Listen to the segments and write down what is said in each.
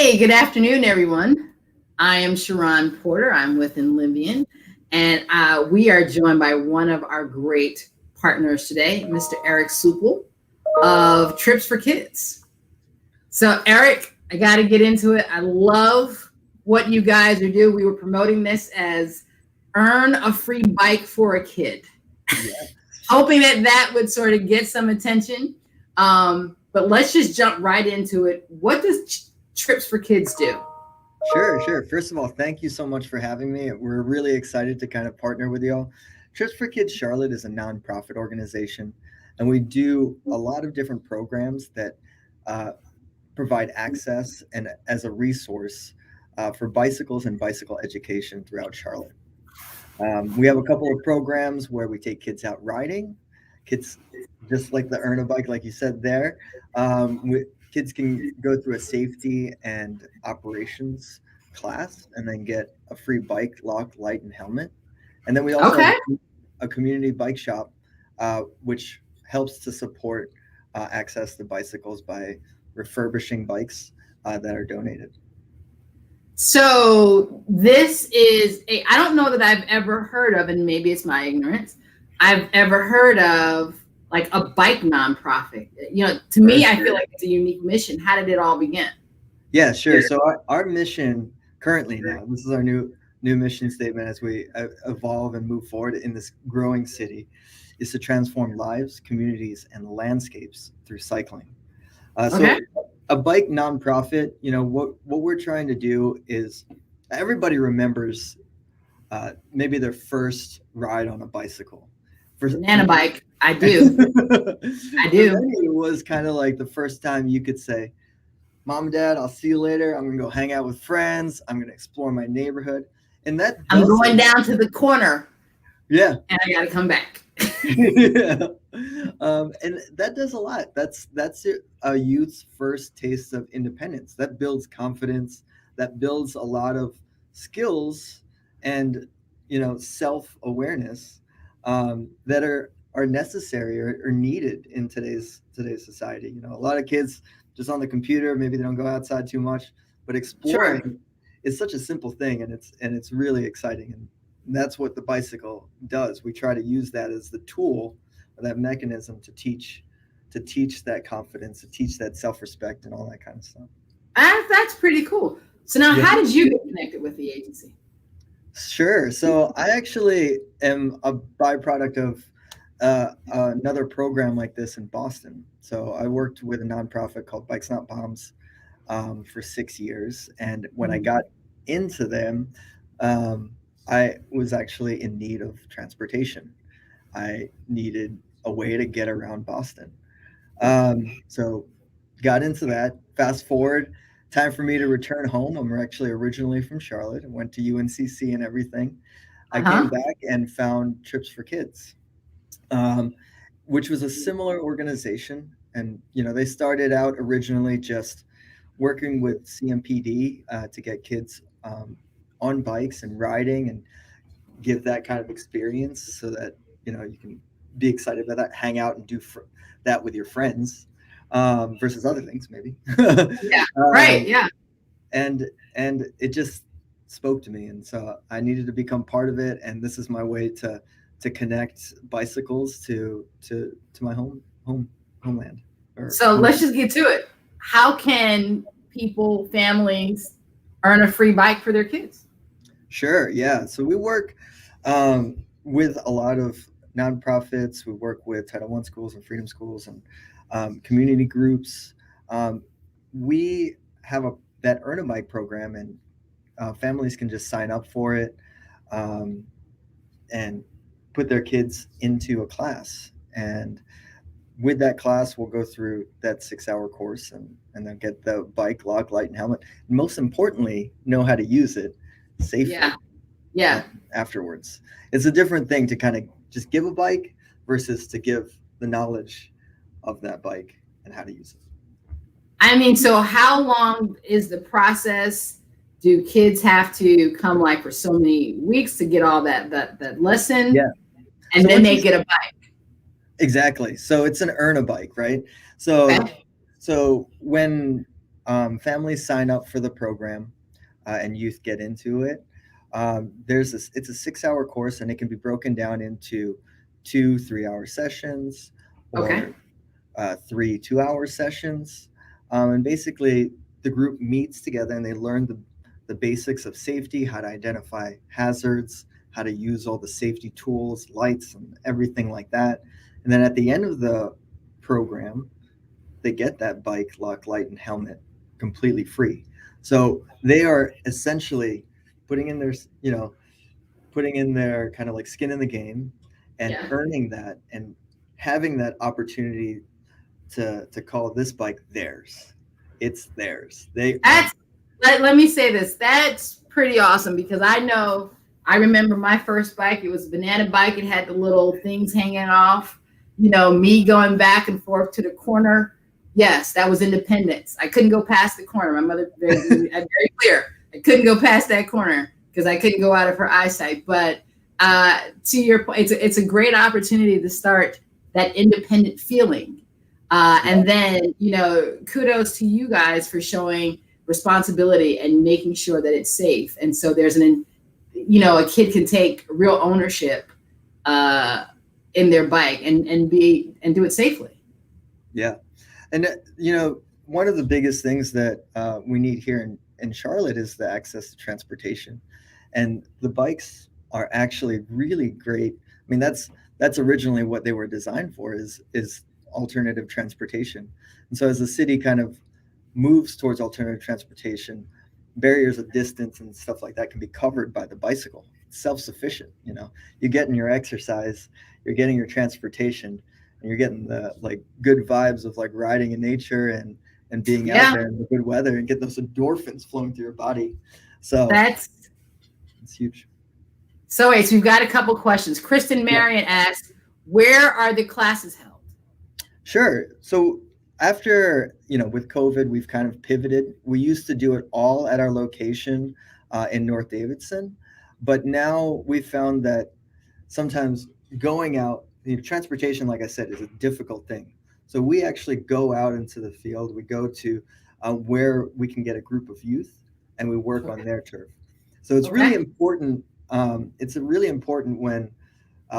Hey, good afternoon, everyone. I am Sharon Porter. I'm with INLIVIAN, and we are joined by one of our great partners today, Mr. Eric Supel of Trips for Kids. So, Eric, I got to get into it. I love what you guys are doing. We were promoting this as earn a free bike for a kid, hoping that would sort of get some attention. But let's just jump right into it. What does Trips for Kids do? Sure. First of all, thank you so much for having me. We're really excited to kind of partner with y'all. Trips for Kids Charlotte is a nonprofit organization, and we do a lot of different programs that provide access and as a resource for bicycles and bicycle education throughout Charlotte. We have a couple of programs where we take kids out riding, kids just like the Earn a Bike, like you said there. Kids can go through a safety and operations class and then get a free bike, lock, light, and helmet. And then we also have a community bike shop, which helps to support access to bicycles by refurbishing bikes that are donated. So this is I don't know that I've ever heard of, and maybe it's my ignorance, I've ever heard of like a bike nonprofit. To me, I feel like it's a unique mission. How did it all begin? Yeah, sure. So our mission currently now, this is our new mission statement as we evolve and move forward in this growing city, is to transform lives, communities, and landscapes through cycling. So a bike nonprofit, what we're trying to do is everybody remembers maybe their first ride on a bicycle. Banana bike. I do. I do. It was kind of like the first time you could say, Mom and Dad, I'll see you later. I'm going to go hang out with friends. I'm going to explore my neighborhood. And I'm going down to the corner. Yeah. And I got to come back. Yeah. And that does a lot. That's a youth's first taste of independence. That builds confidence. That builds a lot of skills and, self-awareness that are necessary or needed in today's society. A lot of kids just on the computer, maybe they don't go outside too much, but exploring is such a simple thing, and it's really exciting. And that's what the bicycle does. We try to use that as the tool or that mechanism to teach that confidence, to teach that self-respect and all that kind of stuff. That's pretty cool. So now how did you get connected with the agency? Sure. So I actually am a byproduct of another program like this in Boston. So I worked with a nonprofit called Bikes Not Bombs for 6 years. And when I got into them, I was actually in need of transportation. I needed a way to get around Boston. So got into that. Fast forward, time for me to return home. I'm actually originally from Charlotte. I went to UNCC and everything. I came back and found Trips for Kids, which was a similar organization. And, they started out originally just working with CMPD to get kids on bikes and riding and give that kind of experience so that, you can be excited about that, hang out and do that with your friends versus other things maybe. Yeah. And it just spoke to me. And so I needed to become part of it. And this is my way to connect bicycles to my homeland. So let's just get to it. How can people, families, earn a free bike for their kids? Sure. Yeah. So we work with a lot of nonprofits. We work with Title I schools and freedom schools and community groups. We have that Earn a Bike program, and families can just sign up for it and put their kids into a class. And with that class, we'll go through that 6-hour course and then get the bike, lock, light, and helmet. And most importantly, know how to use it safely. Yeah. Afterwards. It's a different thing to kind of just give a bike versus to give the knowledge of that bike and how to use it. So how long is the process? Do kids have to come like for so many weeks to get all that lesson? Yeah. And so then they get a bike. Exactly. So it's an Earn a Bike, right? So when families sign up for the program, and youth get into it. It's a 6-hour course, and it can be broken down into 2 3-hour sessions, Okay. or 3 2-hour sessions. And basically, the group meets together and they learn the basics of safety, how to identify hazards, how to use all the safety tools, lights, and everything like that. And then at the end of the program, they get that bike, lock, light, and helmet completely free. So they are essentially putting in their, putting in their kind of like skin in the game, and Yeah. earning that, and having that opportunity to call this bike theirs. It's theirs. They own That's let me say this. That's pretty awesome because I remember my first bike. It was a banana bike. It had the little things hanging off. Me going back and forth to the corner. Yes, that was independence. I couldn't go past the corner. My mother very clear. I couldn't go past that corner because I couldn't go out of her eyesight. But to your point, it's a great opportunity to start that independent feeling. And then, kudos to you guys for showing responsibility and making sure that it's safe. And so there's a kid can take real ownership in their bike and do it safely. Yeah. And, one of the biggest things that we need here in Charlotte is the access to transportation. And the bikes are actually really great. I mean, that's originally what they were designed for, is alternative transportation. And so as the city kind of moves towards alternative transportation, barriers of distance and stuff like that can be covered by the bicycle. It's self-sufficient. You're getting your exercise, you're getting your transportation, and you're getting the good vibes of riding in nature and being out there in the good weather and get those endorphins flowing through your body. So it's huge. So we've got a couple questions. Kristen Marion asks, where are the classes held? Sure. So after, with COVID, we've kind of pivoted. We used to do it all at our location in North Davidson, but now we found that sometimes going out, transportation, like I said, is a difficult thing. So we actually go out into the field. We go to where we can get a group of youth, and we work on their turf. So it's really important. It's really important when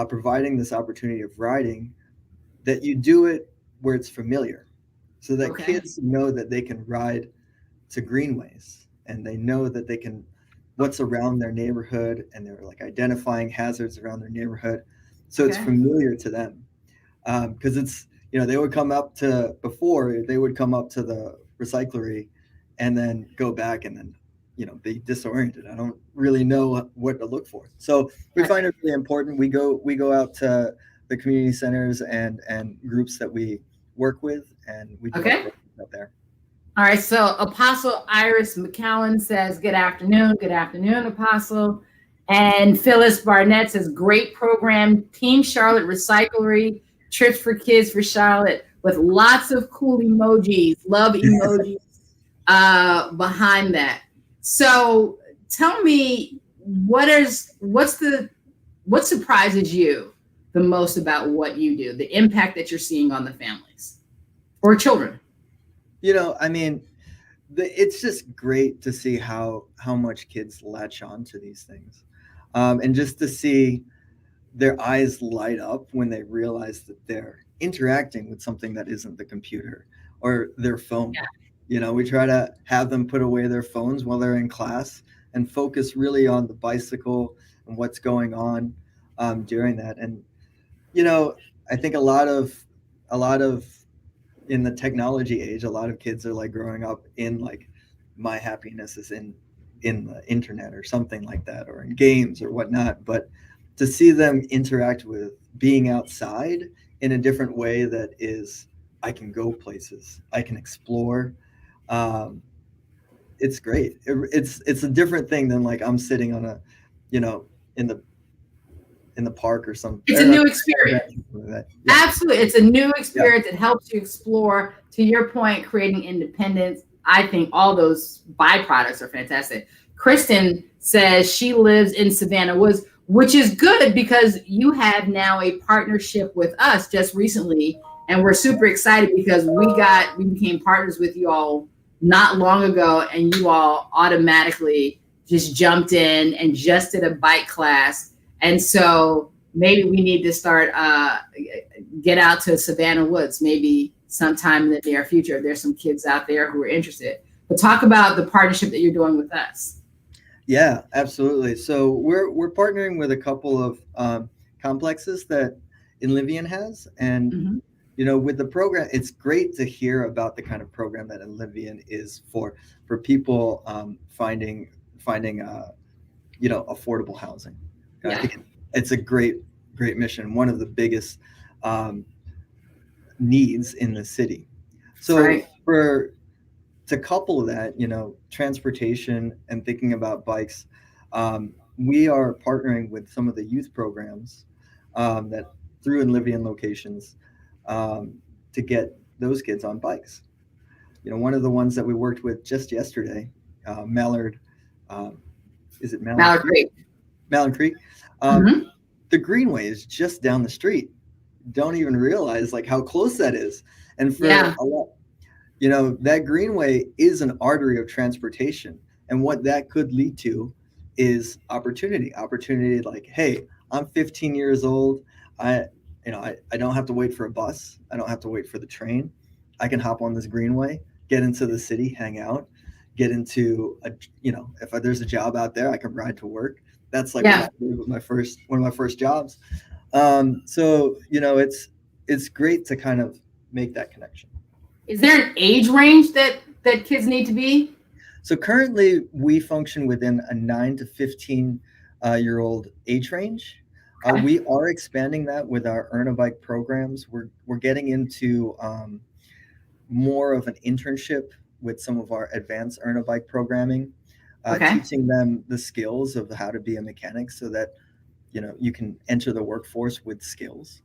providing this opportunity of riding, that you do it where it's familiar, so that kids know that they can ride to greenways, and they know that they can what's around their neighborhood, and they're identifying hazards around their neighborhood. So it's familiar to them, because it's, they would come up to the recyclery and then go back and then, be disoriented. I don't really know what to look for. So we find it really important. We go out to the community centers and groups that we work with, and we do out there. All right. So Apostle Iris McCowan says, good afternoon. Good afternoon, Apostle. And Phyllis Barnett says, great program. Team Charlotte Re-Cyclery, trips for kids for Charlotte, with lots of cool emojis, love emojis behind that. So tell me, what surprises you the most about what you do, the impact that you're seeing on the families or children? It's just great to see how much kids latch on to these things, and just to see their eyes light up when they realize that they're interacting with something that isn't the computer or their phone. We try to have them put away their phones while they're in class and focus really on the bicycle and what's going on during that. And I think a lot of in the technology age, a lot of kids are growing up in my happiness is in the internet or something like that, or in games or whatnot. But to see them interact with being outside in a different way, that is, I can go places, I can explore. It's great. It's a different thing than I'm sitting on in the park or something. It's a new experience. Absolutely. It's a new experience. It helps you explore, to your point, creating independence. I think all those byproducts are fantastic. Kristen says she lives in Savannah Woods, which is good because you have now a partnership with us just recently. And we're super excited because we became partners with you all not long ago, and you all automatically just jumped in and just did a bike class. And so maybe we need to start get out to Savannah Woods maybe sometime in the near future. There's some kids out there who are interested. But talk about the partnership that you're doing with us. Yeah, absolutely. So we're partnering with a couple of complexes that INLIVIAN has, and with the program, it's great to hear about the kind of program that INLIVIAN is for people finding affordable housing. Yeah. I think it's a great mission. One of the biggest needs in the city. So to couple that, transportation and thinking about bikes, we are partnering with some of the youth programs that through INLIVIAN locations to get those kids on bikes. One of the ones that we worked with just yesterday, Mallard, is it Mallard Creek? Mallard Creek. The Greenway is just down the street. Don't even realize like how close that is. And for a lot, that Greenway is an artery of transportation. And what that could lead to is opportunity like, hey, I'm 15 years old. I don't have to wait for a bus. I don't have to wait for the train. I can hop on this Greenway, get into the city, hang out, get into if there's a job out there, I can ride to work. That's like one of my first jobs. So it's great to kind of make that connection. Is there an age range that kids need to be? So currently we function within a 9 to 15 year old age range. Okay. We are expanding that with our Earn a Bike programs. We're getting into more of an internship with some of our advanced Earn a Bike programming, teaching them the skills of how to be a mechanic so that you can enter the workforce with skills.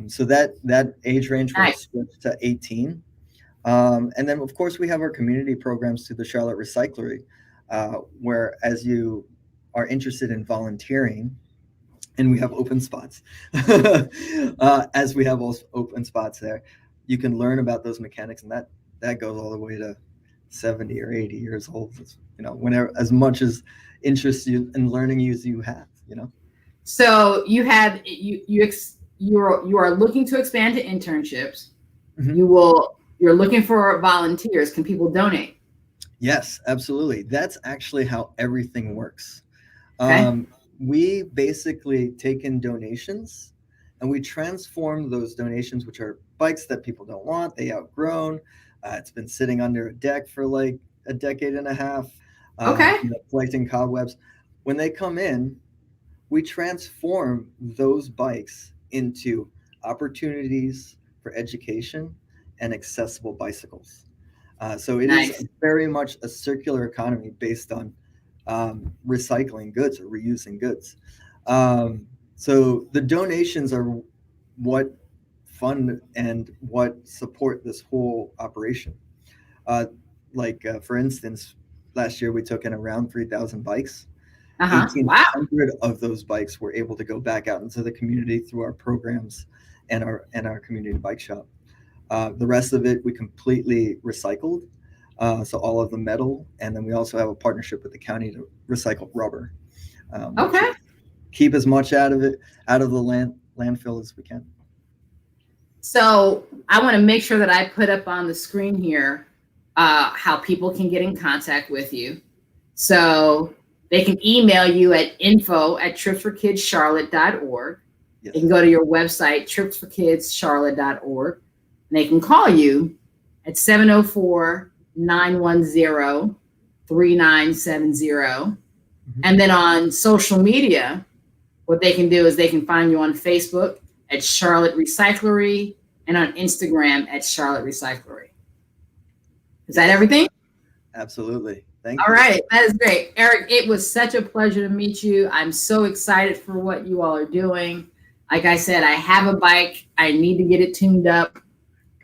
So that age range will switch to 18. And then, of course, we have our community programs through the Charlotte Re-Cyclery, where as you are interested in volunteering, and we have open spots, as we have also open spots there, you can learn about those mechanics, and that goes all the way to 70 or 80 years old. It's, whenever, as much as interest you in learning as you have, So you are looking to expand to internships. You're looking for volunteers. Can people donate? Yes, absolutely. That's actually how everything works. Okay. We basically take in donations and we transform those donations, which are bikes that people don't want, they outgrown. It's been sitting under a deck for like a decade and a half, collecting cobwebs. When they come in, we transform those bikes into opportunities for education and accessible bicycles. So it is very much a circular economy based on recycling goods or reusing goods. So the donations are what fund and what support this whole operation. For instance, last year we took in around 3,000 bikes. 1,800 of those bikes were able to go back out into the community through our programs and our community bike shop. The rest of it we completely recycled. So all of the metal, and then we also have a partnership with the county to recycle rubber. Keep as much out of the landfill as we can. So I want to make sure that I put up on the screen here how people can get in contact with you. So they can email you at info@tripsforkidscharlotte.org. Yes. They can go to your website, tripsforkidscharlotte.org. And they can call you at 704-910-3970. And then on social media, what they can do is they can find you on Facebook at Charlotte Re-Cyclery and on Instagram at Charlotte Re-Cyclery. Is that everything? Absolutely. Thank you. All right. That is great. Eric, it was such a pleasure to meet you. I'm so excited for what you all are doing. Like I said, I have a bike. I need to get it tuned up.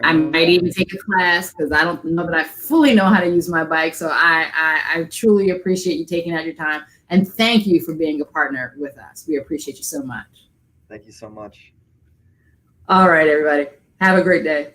I might even take a class because I don't know that I fully know how to use my bike. So I truly appreciate you taking out your time. And thank you for being a partner with us. We appreciate you so much. Thank you so much. All right, everybody. Have a great day.